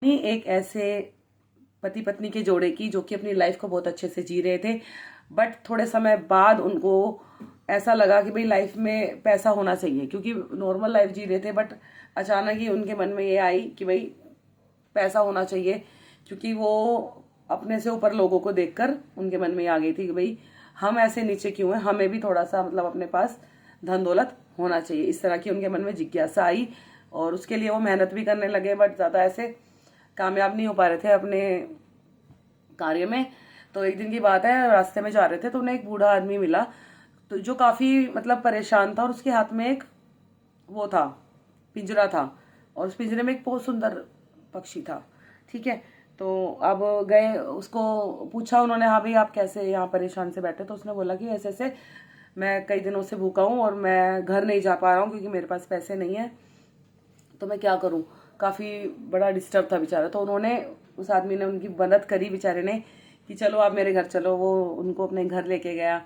नहीं, एक ऐसे पति पत्नी के जोड़े की जो कि अपनी लाइफ को बहुत अच्छे से जी रहे थे, बट थोड़े समय बाद उनको ऐसा लगा कि भाई लाइफ में पैसा होना चाहिए, क्योंकि नॉर्मल लाइफ जी रहे थे, बट अचानक ही उनके मन में ये आई कि भाई पैसा होना चाहिए, क्योंकि वो अपने से ऊपर लोगों को देखकर उनके मन में ये आ गई थी कि भाई हम ऐसे नीचे क्यों हैं, हमें भी थोड़ा सा मतलब अपने पास धन दौलत होना चाहिए। इस तरह की उनके मन में जिज्ञासा आई और उसके लिए वो मेहनत भी करने लगे, बट ज़्यादा ऐसे कामयाब नहीं हो पा रहे थे अपने कार्य में। तो एक दिन की बात है, रास्ते में जा रहे थे तो उन्हें एक बूढ़ा आदमी मिला, तो जो काफ़ी मतलब परेशान था, और उसके हाथ में एक वो था, पिंजरा था, और उस पिंजरे में एक बहुत सुंदर पक्षी था। ठीक है, तो अब गए, उसको पूछा उन्होंने, हाँ भाई आप कैसे यहाँ परेशान से बैठे, तो उसने बोला कि ऐसे ऐसे मैं कई दिनों से भूखा हूँ और मैं घर नहीं जा पा रहा हूँ क्योंकि मेरे पास पैसे नहीं है, तो मैं क्या करूं। काफ़ी बड़ा डिस्टर्ब था बेचारा। तो उन्होंने, उस आदमी ने उनकी मदद करी बेचारे ने, कि चलो आप मेरे घर चलो। वो उनको अपने घर लेके गया,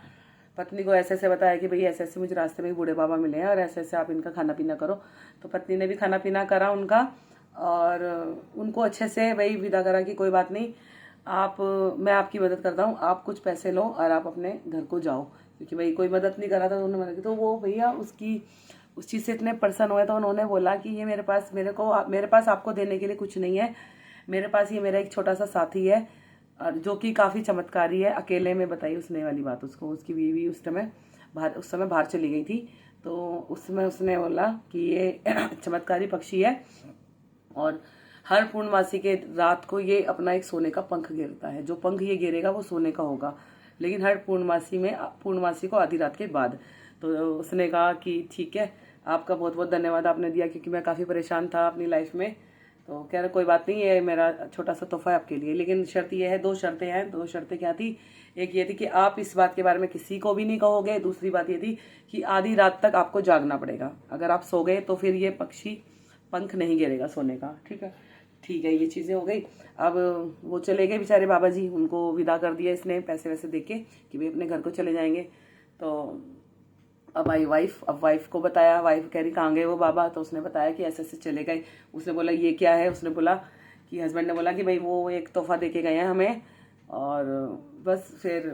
पत्नी को ऐसे ऐसे बताया कि भाई ऐसे ऐसे मुझे रास्ते में बूढ़े बाबा मिले हैं और ऐसे ऐसे आप इनका खाना पीना करो। तो पत्नी ने भी खाना पीना करा उनका, और उनको अच्छे से भाई विदा करा कि कोई बात नहीं, आप, मैं आपकी मदद करता हूँ, आप कुछ पैसे लो और आप अपने घर को जाओ, क्योंकि भाई कोई मदद नहीं कर रहा था। तो उन्होंने मदद की, तो वो भैया उसकी उस चीज़ से इतने प्रसन्न हुए, तो उन्होंने बोला कि ये मेरे पास आपको देने के लिए कुछ नहीं है, मेरे पास ये मेरा एक छोटा सा साथी है, और जो कि काफ़ी चमत्कारी है। अकेले में बताई उसने वाली बात उसको, उसकी बीवी उस समय बाहर चली गई थी। तो उसमें उसने बोला कि ये चमत्कारी पक्षी है, और हर पूर्णमासी के रात को ये अपना एक सोने का पंख गिरता है, जो पंख ये गिरेगा वो सोने का होगा, लेकिन हर पूर्णमासी को आधी रात के बाद। तो उसने कहा कि ठीक है, आपका बहुत बहुत धन्यवाद आपने दिया, क्योंकि मैं काफ़ी परेशान था अपनी लाइफ में। तो कह रहे कोई बात नहीं, ये मेरा छोटा सा तोहफा है आपके लिए, लेकिन शर्त ये है, दो शर्तें हैं। दो शर्तें क्या थी? एक ये थी कि आप इस बात के बारे में किसी को भी नहीं कहोगे, दूसरी बात ये थी कि आधी रात तक आपको जागना पड़ेगा, अगर आप सो गए तो फिर ये पक्षी पंख नहीं गिरेगा सोने का। ठीक है, ठीक है, ये चीज़ें हो गई। अब वो चले गए बेचारे बाबा जी, उनको विदा कर दिया इसने पैसे वैसे दे के कि भाई अपने घर को चले जाएंगे। तो अब आई वाइफ, अब वाइफ को बताया, वाइफ कह रही कहाँ गए वो बाबा, तो उसने बताया कि ऐसे ऐसे चले गए। उसने बोला ये क्या है, उसने बोला कि हस्बैंड ने बोला कि भाई वो एक तोहफा दे के गए हैं हमें, और बस फिर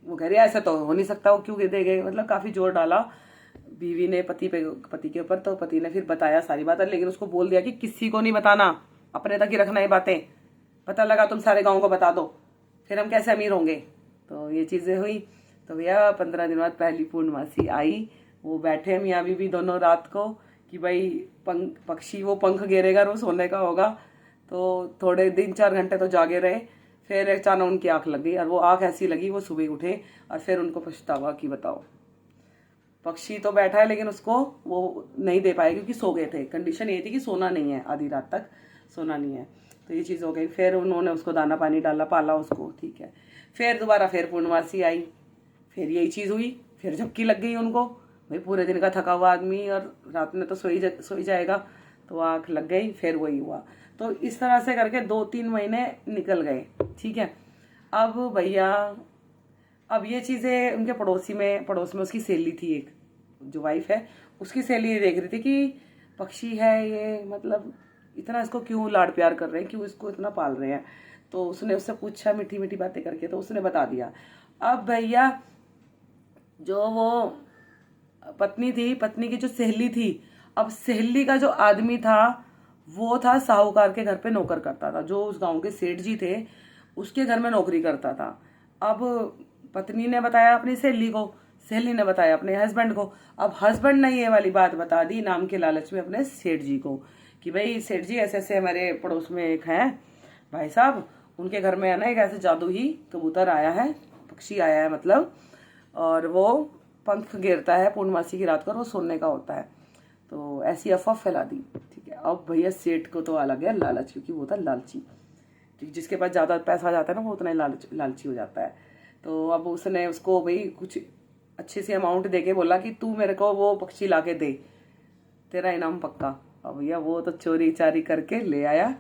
वो कह रही ऐसा तो हो नहीं सकता, वो क्यों दे गए, मतलब काफ़ी जोर डाला बीवी ने पति के ऊपर। तो पति ने फिर बताया सारी बात, लेकिन उसको बोल दिया कि किसी को नहीं बताना, अपने तक ही रखना ये बातें, पता लगा तुम सारे गाँव को बता दो, फिर हम कैसे अमीर होंगे। तो ये चीज़ें हुई। तो भैया 15 दिन बाद पहली पूर्णमासी आई, वो बैठे मियाँ बीवी दोनों रात को कि भाई पक्षी वो पंख गिरेगा और वो सोने का होगा। तो थोड़े दिन 4 घंटे तो जागे रहे, फिर अचानक उनकी आंख लग गई, और वो आंख ऐसी लगी वो सुबह उठे, और फिर उनको पछतावा कि बताओ पक्षी तो बैठा है लेकिन उसको वो नहीं दे पाए क्योंकि सो गए थे। कंडीशन ये थी कि सोना नहीं है, आधी रात तक सोना नहीं है। तो ये चीज़ हो गई। फिर उन्होंने उसको दाना पानी डाला, पाला उसको, ठीक है। फिर दोबारा फिर पूर्णमासी आई, फिर यही चीज़ हुई, फिर झपकी लग गई उनको। भाई पूरे दिन का थका हुआ आदमी और रात में तो सो ही जाएगा, तो आँख लग गई, फिर वही हुआ। तो इस तरह से करके 2-3 महीने निकल गए। ठीक है, अब भैया, अब ये चीज़ें उनके पड़ोस में उसकी सहेली थी एक, जो वाइफ है, उसकी सहेली ये देख रही थी कि पक्षी है ये, मतलब इतना इसको क्यों लाड प्यार कर रहे हैं, क्यों इसको इतना पाल रहे हैं। तो उसने उससे पूछा मीठी मीठी बातें करके, तो उसने बता दिया। अब भैया जो वो पत्नी थी, पत्नी की जो सहेली थी, अब सहेली का जो आदमी था वो था साहूकार के घर पे नौकर करता था, जो उस गांव के सेठ जी थे उसके घर में नौकरी करता था। अब पत्नी ने बताया अपनी सहेली को, सहेली ने बताया अपने हस्बैंड को। अब हस्बैंड ने ये वाली बात बता दी नाम के लालच में अपने सेठ जी को कि भाई सेठ जी ऐसे ऐसे हमारे पड़ोस में एक है भाई साहब, उनके घर में है ना एक ऐसे जादू ही कबूतर आया है, पक्षी आया है मतलब, और वो पंख गिरता है पूर्णमासी की रात को और वो सोने का होता है। तो ऐसी अफवाह फैला दी। ठीक है, अब भैया सेठ को तो आ गया लालच, क्योंकि वो था लालची, क्योंकि जिसके पास ज़्यादा पैसा आ जाता है ना वो उतना ही लालची हो जाता है। तो अब उसने उसको भाई कुछ अच्छे से अमाउंट दे के बोला कि तू मेरे को वो पक्षी ला के दे, तेरा इनाम पक्का। अब भैया वो तो चोरी चारी करके ले आया,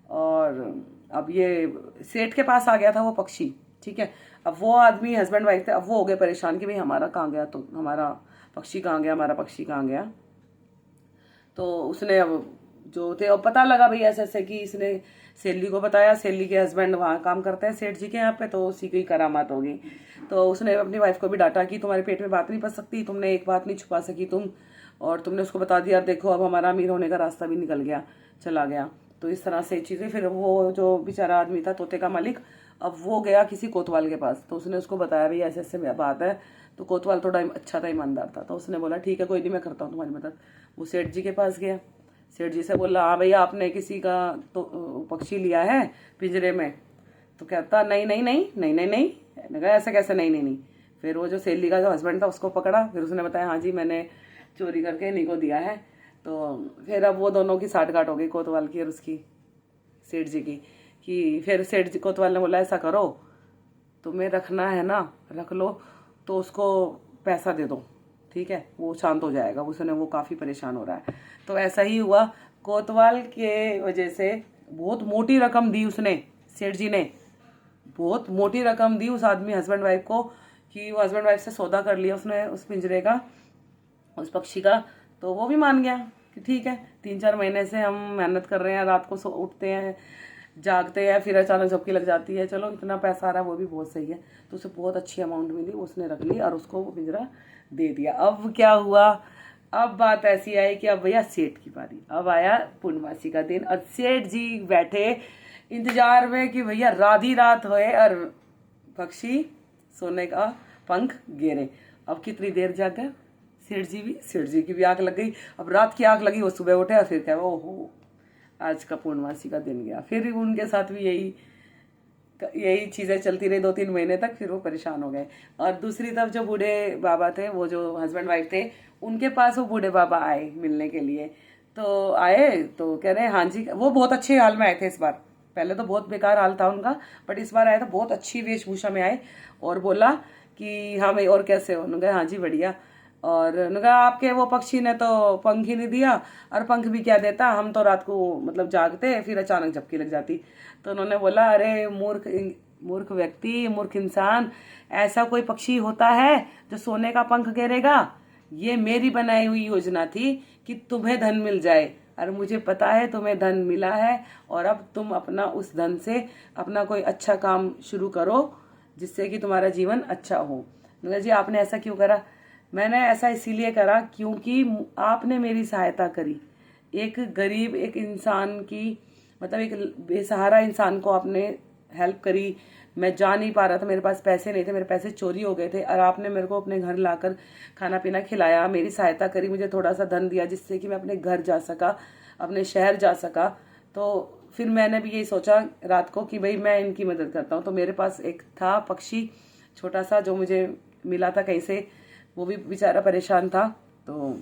और अब ये सेठ के पास आ गया था वो पक्षी। ठीक है, अब वो आदमी हस्बैंड वाइफ थे, अब वो हो गए परेशान कि भाई हमारा कहाँ गया, तो हमारा पक्षी कहाँ गया, हमारा पक्षी कहाँ गया। तो उसने अब जो थे, और पता लगा भाई ऐसे ऐसे कि इसने सेल्ली को बताया, सेल्ली के हस्बैंड वहाँ काम करते हैं सेठ जी के यहाँ पे, तो उसी की करामात होगी। तो उसने अपनी वाइफ को भी डांटा कि तुम्हारे पेट में बात नहीं पच सकती, तुमने एक बात नहीं छुपा सकी तुम, और तुमने उसको बता दिया, देखो अब हमारा अमीर होने का रास्ता भी निकल गया, चला गया। तो इस तरह से चीज़ें, फिर वो जो बेचारा आदमी था तोते का मालिक, अब वो गया किसी कोतवाल के पास, तो उसने उसको बताया भाई ऐसे ऐसे बात है। तो कोतवाल थोड़ा अच्छा था, ईमानदार था, तो उसने बोला ठीक है कोई नहीं, मैं करता हूँ तुम्हारी मदद। वो सेठ जी के पास गया, सेठ जी से बोला हाँ भैया आपने किसी का तो पक्षी लिया है पिंजरे में? तो कहता नहीं नहीं नहीं नहीं नहीं नहीं। मैंने कहा ऐसा कैसे नहीं नहीं नहीं? फिर वो जो सेल्ली का जो हस्बैंड था उसको पकड़ा, फिर उसने बताया हाँ जी मैंने चोरी करके इन्हीं को दिया है। तो फिर अब वो दोनों की साठगांठ हो गई, कोतवाल की और उसकी, सेठ जी की। कि फिर सेठ जी कोतवाल ने बोला ऐसा करो, तुम्हें रखना है ना रख लो, तो उसको पैसा दे दो, ठीक है, वो शांत हो जाएगा, उसने वो काफ़ी परेशान हो रहा है। तो ऐसा ही हुआ, कोतवाल के वजह से बहुत मोटी रकम दी उसने, सेठ जी ने बहुत मोटी रकम दी उस आदमी हस्बैंड वाइफ को, कि वो हस्बैंड वाइफ से सौदा कर लिया उसने उस पिंजरे का, उस पक्षी का। तो वो भी मान गया कि ठीक है, 3-4 महीने से हम मेहनत कर रहे हैं, रात को उठते हैं जागते हैं, फिर अचानक झपकी लग जाती है, चलो इतना पैसा आ रहा है वो भी बहुत सही है। तो उसे बहुत अच्छी अमाउंट मिली, उसने रख ली और उसको वो पिंजरा दे दिया। अब क्या हुआ, अब बात ऐसी आई कि अब भैया सेठ की बारी, अब आया पूर्णमासी का दिन, और सेठ जी बैठे इंतजार में कि भैया राधी रात होए और पक्षी सोने का पंख गिरे। अब कितनी देर जागा सेठ जी की भी आंख लग गई, अब रात की आंख लगी, वो सुबह उठे और फिर क्या, ओहो आज का पूर्णमासी का दिन गया। फिर उनके साथ भी यही चीज़ें चलती रही 2-3 महीने तक, फिर वो परेशान हो गए। और दूसरी तरफ जो बूढ़े बाबा थे, वो जो हस्बैंड वाइफ थे, उनके पास वो बूढ़े बाबा आए मिलने के लिए। तो आए तो कह रहे हाँ जी, वो बहुत अच्छे हाल में आए थे इस बार, पहले तो बहुत बेकार हाल था उनका, बट इस बार आए तो बहुत अच्छी वेशभूषा में आए, और बोला कि हाँ भाई और कैसे हो? उन्होंने कहा हाँ जी बढ़िया। और उन्होंने कहा आपके वो पक्षी ने तो पंख ही नहीं दिया, और पंख भी क्या देता, हम तो रात को मतलब जागते फिर अचानक झपकी लग जाती। तो उन्होंने बोला अरे मूर्ख मूर्ख व्यक्ति, मूर्ख इंसान, ऐसा कोई पक्षी होता है जो सोने का पंख गिरेगा? ये मेरी बनाई हुई योजना थी कि तुम्हें धन मिल जाए, और मुझे पता है तुम्हें धन मिला है, और अब तुम अपना उस धन से अपना कोई अच्छा काम शुरू करो जिससे कि तुम्हारा जीवन अच्छा हो। जी आपने ऐसा क्यों करा? मैंने ऐसा इसीलिए करा क्योंकि आपने मेरी सहायता करी, एक गरीब एक इंसान की, मतलब एक बेसहारा इंसान को आपने हेल्प करी। मैं जा नहीं पा रहा था, मेरे पास पैसे नहीं थे, मेरे पैसे चोरी हो गए थे, और आपने मेरे को अपने घर लाकर खाना पीना खिलाया, मेरी सहायता करी, मुझे थोड़ा सा धन दिया जिससे कि मैं अपने घर जा सका, अपने शहर जा सका। तो फिर मैंने भी यही सोचा रात को कि भाई मैं इनकी मदद करता हूँ। तो मेरे पास एक था पक्षी छोटा सा जो मुझे मिला था कहीं से, वो भी बेचारा परेशान था, तो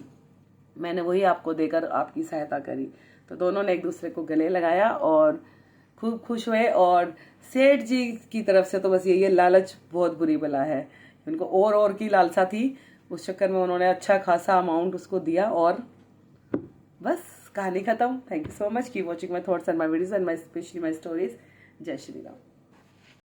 मैंने वही आपको देकर आपकी सहायता करी। तो दोनों ने एक दूसरे को गले लगाया और खूब खुश हुए। और सेठ जी की तरफ से तो बस यही है, लालच बहुत बुरी बला है, उनको और की लालसा थी, उस चक्कर में उन्होंने अच्छा खासा अमाउंट उसको दिया, और बस कहानी खत्म। Thank you so much, keep watching my thoughts and my videos and my specially my stories. जय श्री राम।